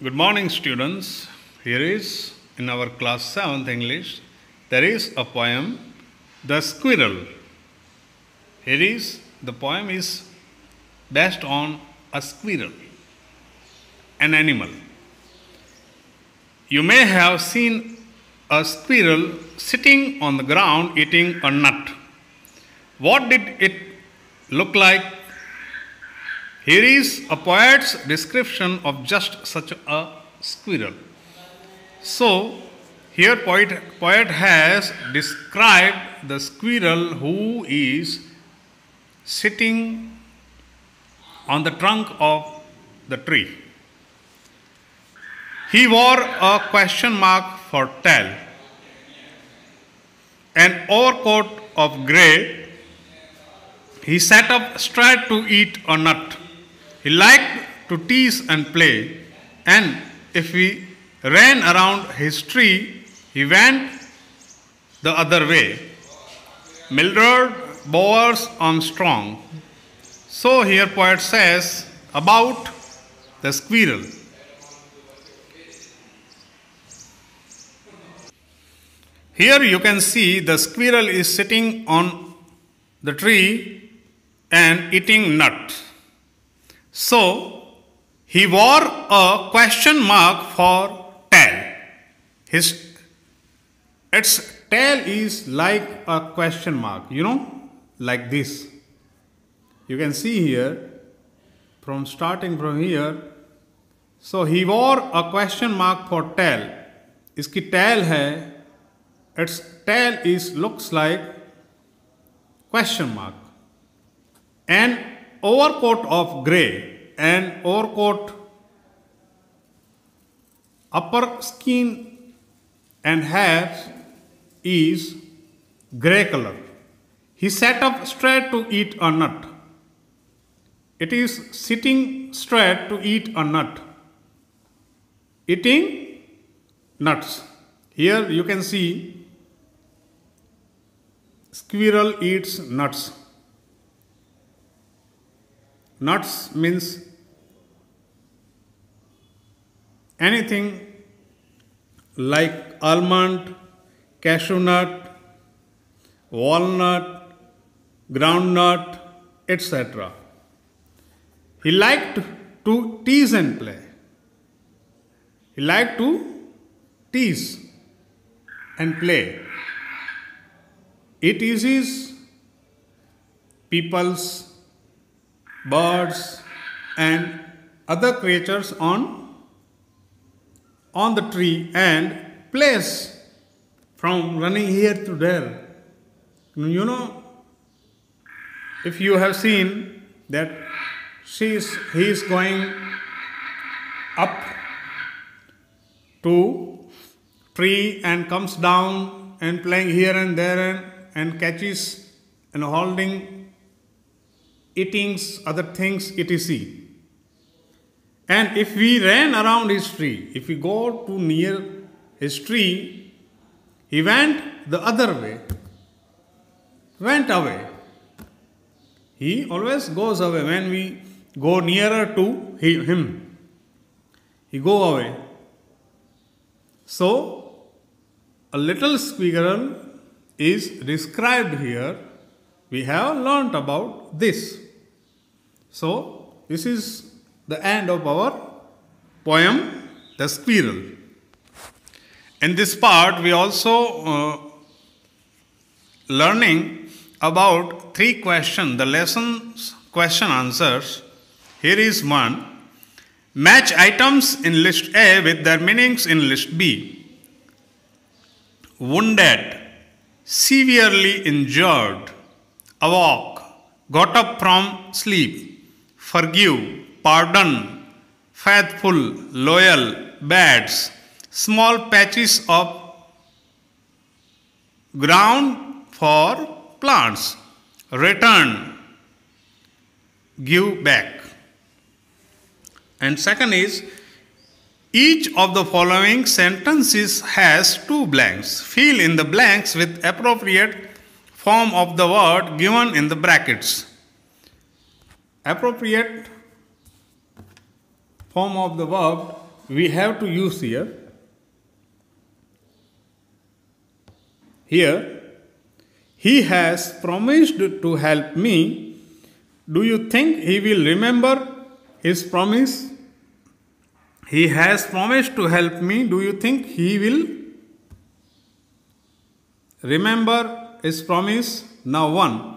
Good morning, students. Here is in our class 7th English, there is a poem, The Squirrel. Here is the poem is based on a squirrel, an animal. You may have seen a squirrel sitting on the ground eating a nut. What did it look like? Here is a poet's description of just such a squirrel. So, here poet has described the squirrel who is sitting on the trunk of the tree. He wore a question mark for tail, an overcoat of grey. He sat up straight to eat a nut. He liked to tease and play, and if we ran around his tree, he went the other way. Mildred Bowers Armstrong. So here poet says about the squirrel. Here you can see the squirrel is sitting on the tree and eating nuts. So, he wore a question mark for tail. Its tail is like a question mark, like this. You can see here, starting from here. So, he wore a question mark for tail. इसकी tail है, its tail looks like question mark. An overcoat of grey, and overcoat, upper skin and hair is grey color. He sat up straight to eat a nut. It is sitting straight to eat a nut. Eating nuts. Here you can see squirrel eats nuts. Nuts means anything like almond, cashew nut, walnut, groundnut, etc. He liked to tease and play. He liked to tease and play. It teases people's, birds and other creatures on the tree and plays from running here to there. If you have seen that he is going up to tree and comes down and playing here and there and catches and holding, eating other things, etc. And if we ran around his tree, if we go to near his tree, he went the other way, went away. He always goes away when we go nearer to him. He go away. So, a little squirrel is described here. We have learnt about this. So, this is the end of our poem, The Squirrel. In this part, we also learning about 3 questions, the lessons, question answers. Here is one. Match items in list A with their meanings in list B. Wounded, severely injured, awoke, got up from sleep. Forgive, pardon, faithful, loyal, bads, small patches of ground for plants, return, give back. And second is, each of the following sentences has 2 blanks. Fill in the blanks with appropriate form of the word given in the brackets. Appropriate form of the verb we have to use here. Here, he has promised to help me. Do you think he will remember his promise? He has promised to help me. Do you think he will remember his promise? Now 1.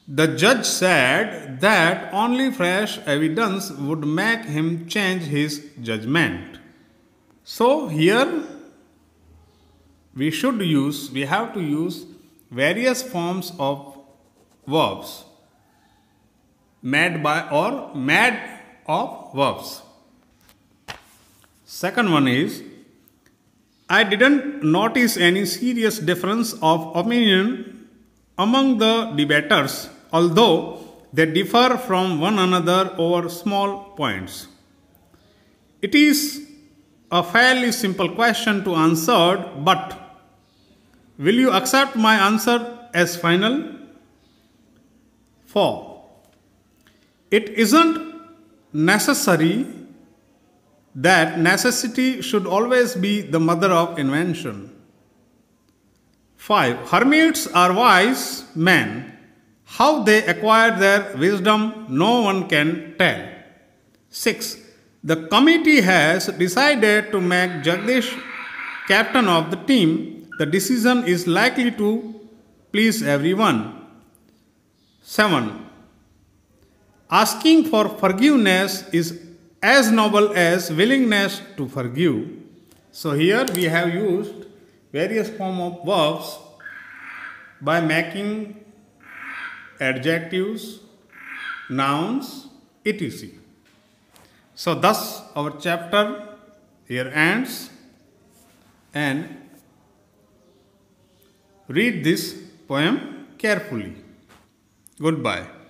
The judge said that only fresh evidence would make him change his judgment. So here we have to use various forms of verbs, made by or made of verbs. Second one is, I didn't notice any serious difference of opinion among the debaters, although they differ from one another over small points. It is a fairly simple question to answer, but will you accept my answer as final? 4. It isn't necessary that necessity should always be the mother of invention. 5. Hermits are wise men. How they acquired their wisdom, no one can tell. 6. The committee has decided to make Jagdish captain of the team. The decision is likely to please everyone. 7. Asking for forgiveness is as noble as willingness to forgive. So here we have used various forms of verbs by making adjectives, nouns, etc. So thus our chapter here ends, and read this poem carefully. Goodbye.